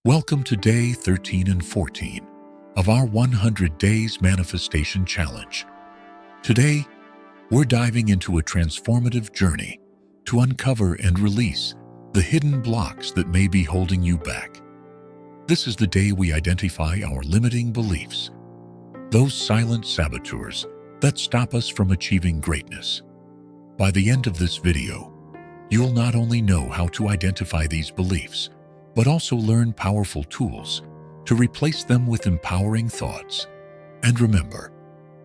Welcome to day 13 and 14 of our 100 Days Manifestation Challenge. Today, we're diving into a transformative journey to uncover and release the hidden blocks that may be holding you back. This is the day we identify our limiting beliefs, those silent saboteurs that stop us from achieving greatness. By the end of this video, you'll not only know how to identify these beliefs, but also learn powerful tools to replace them with empowering thoughts. And remember,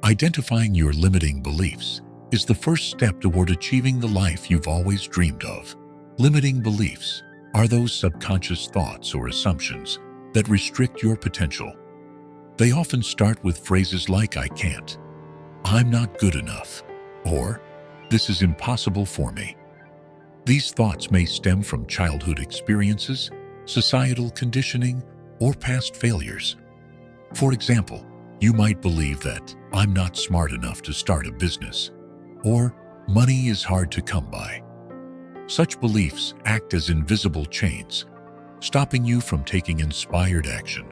identifying your limiting beliefs is the first step toward achieving the life you've always dreamed of. Limiting beliefs are those subconscious thoughts or assumptions that restrict your potential. They often start with phrases like "I can't," "I'm not good enough," or "this is impossible for me." These thoughts may stem from childhood experiences, societal conditioning, or past failures. For example, you might believe that "I'm not smart enough to start a business," or "money is hard to come by." Such beliefs act as invisible chains, stopping you from taking inspired action.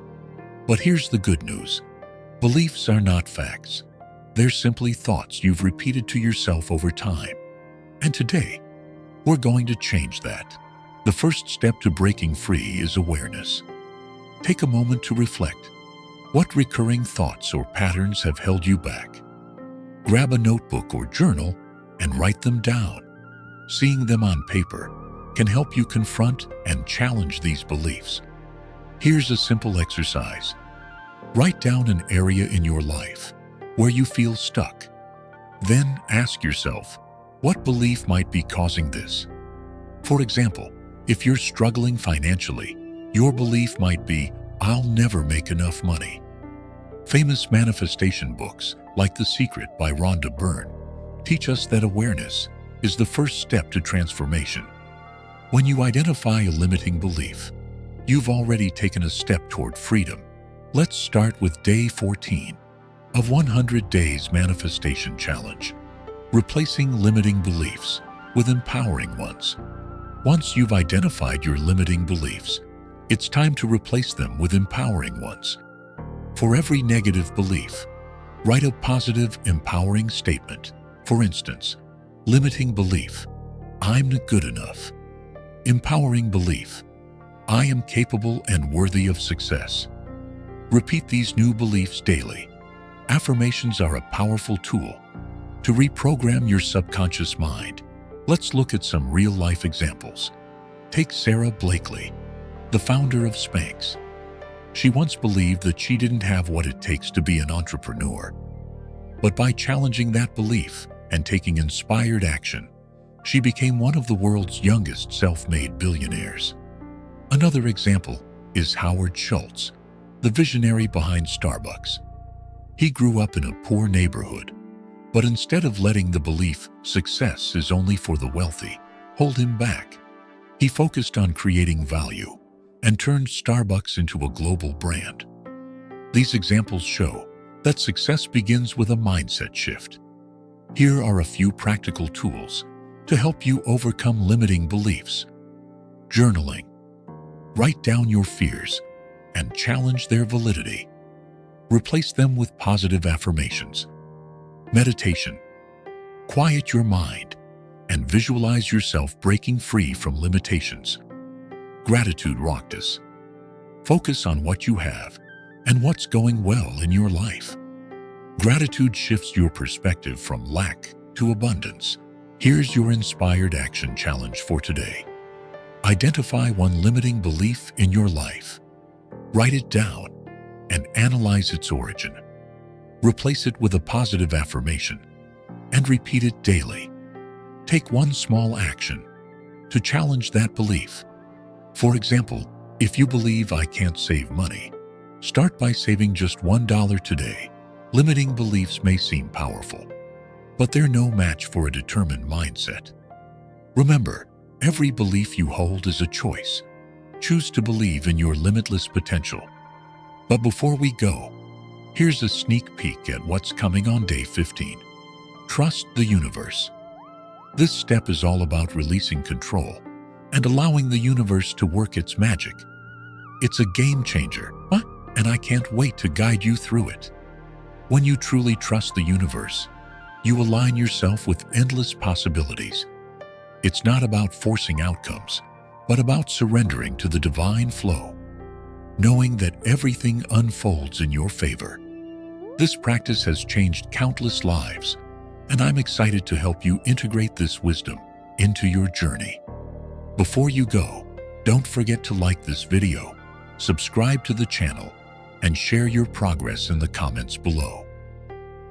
But here's the good news. Beliefs are not facts. They're simply thoughts you've repeated to yourself over time. And today, we're going to change that. The first step to breaking free is awareness. Take a moment to reflect. What recurring thoughts or patterns have held you back? Grab a notebook or journal and write them down. Seeing them on paper can help you confront and challenge these beliefs. Here's a simple exercise. Write down an area in your life where you feel stuck. Then ask yourself, what belief might be causing this? For example, if you're struggling financially, your belief might be, "I'll never make enough money." Famous manifestation books, like The Secret by Rhonda Byrne, teach us that awareness is the first step to transformation. When you identify a limiting belief, you've already taken a step toward freedom. Let's start with day 14 of 100 Days Manifestation Challenge, replacing limiting beliefs with empowering ones. Once you've identified your limiting beliefs, it's time to replace them with empowering ones. For every negative belief, write a positive, empowering statement. For instance, limiting belief, "I'm not good enough." Empowering belief, "I am capable and worthy of success." Repeat these new beliefs daily. Affirmations are a powerful tool to reprogram your subconscious mind. Let's look at some real-life examples. Take Sarah Blakely, the founder of Spanx. She once believed that she didn't have what it takes to be an entrepreneur. But by challenging that belief and taking inspired action, she became one of the world's youngest self-made billionaires. Another example is Howard Schultz, the visionary behind Starbucks. He grew up in a poor neighborhood, but instead of letting the belief "success is only for the wealthy" hold him back, he focused on creating value and turned Starbucks into a global brand. These examples show that success begins with a mindset shift. Here are a few practical tools to help you overcome limiting beliefs. Journaling. Write down your fears and challenge their validity. Replace them with positive affirmations. Meditation. Quiet your mind and visualize yourself breaking free from limitations. Gratitude practice. Focus on what you have and what's going well in your life. Gratitude shifts your perspective from lack to abundance. Here's your inspired action challenge for today. Identify one limiting belief in your life. Write it down and analyze its origin. Replace it with a positive affirmation and repeat it daily. Take one small action to challenge that belief. For example, if you believe "I can't save money," start by saving just $1 today. Limiting beliefs may seem powerful, but they're no match for a determined mindset. Remember, every belief you hold is a choice. Choose to believe in your limitless potential. But before we go, here's a sneak peek at what's coming on day 15. Trust the universe. This step is all about releasing control and allowing the universe to work its magic. It's a game changer, and I can't wait to guide you through it. When you truly trust the universe, you align yourself with endless possibilities. It's not about forcing outcomes, but about surrendering to the divine flow, knowing that everything unfolds in your favor. This practice has changed countless lives, and I'm excited to help you integrate this wisdom into your journey. Before you go, don't forget to like this video, subscribe to the channel, and share your progress in the comments below.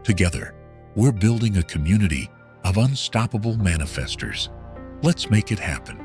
Together, we're building a community of unstoppable manifestors. Let's make it happen.